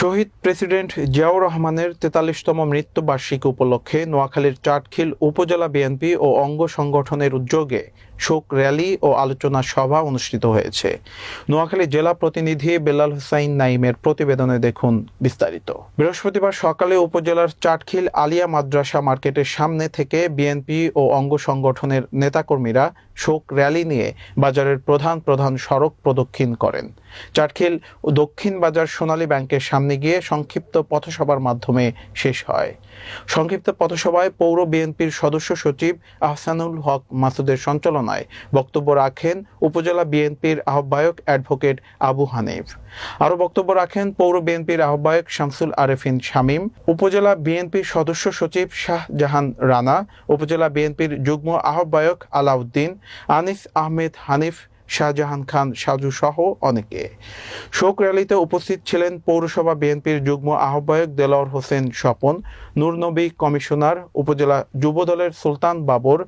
শহীদ president Ziaur রহমানের ৪৩তম মৃত্যুবার্ষিকী উপলক্ষে নোয়াখালীর চাটখিল উপজেলা বিএনপি ও অঙ্গ সংগঠনের উদ্যোগে শোক র্যালি ও আলোচনা সভা অনুষ্ঠিত হয়েছে। নোয়াখালী জেলা প্রতিনিধি বেলাল হুসাইন নাইমের প্রতিবেদনে দেখুন বিস্তারিত। বৃহস্পতিবার সকালে উপজেলার চাটখিল আলিয়া মাদ্রাসা মার্কেটের সামনে থেকে বিএনপি ও অঙ্গ সংগঠনের নেতাকর্মীরা শোক র্যালি নিয়ে বাজারের প্রধান সড়ক প্রদক্ষিণ করেন। চাটখিল ও দক্ষিণ বাজার সোনালী ব্যাংকের সামনে গিয়ে সংক্ষিপ্ত পথসভার মাধ্যমে শেষ হয়। সংক্ষিপ্ত পথসভায় পৌর বিএনপির সদস্য সচিব আহসানুল হক মাসুদের সঞ্চালনায় বক্তব্য রাখেন উপজেলা বিএনপির আহ্বায়ক অ্যাডভোকেট আবু হানিফ। আরও বক্তব্য রাখেন পৌর বিএনপির আহ্বায়ক শামসুল আরেফিন শামীম, উপজেলা বিএনপির সদস্য সচিব শাহজাহান রানা, উপজেলা বিএনপির যুগ্ম আহ্বায়ক আলাউদ্দিন, আনিস আহমেদ হানিফ, শাহজাহান খান সাজু সহ অনেকে। শোক র্যালিতে উপস্থিত ছিলেন পৌরসভা বিএনপির যুগ্ম আহ্বায়ক দেলোয়ার হোসেন স্বপন, নূরনবী কমিশনার, উপজেলা যুবদলের সুলতান বাবর,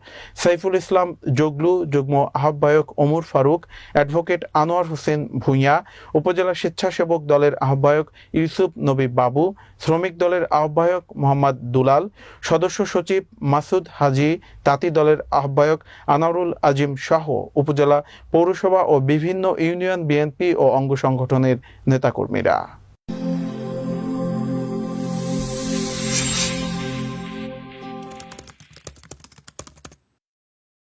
সাইফুল ইসলাম জগলু, যুগ্ম আহ্বায়ক ওমর ফারুক, অ্যাডভোকেট আনোয়ার হোসেন ভূঁইয়া, উপজেলা স্বেচ্ছাসেবক দলের আহ্বায়ক ইউসুফ নবী বাবু, শ্রমিক দলের আহ্বায়ক মোহাম্মদ দুলাল, সদস্য সচিব মাসুদ হাজি, তাঁতি দলের আহ্বায়ক আনারুল আজিম সহ উপজেলা পৌরসভা ও বিভিন্ন ইউনিয়ন বিএনপি ও অঙ্গ সংগঠনের নেতাকর্মীরা।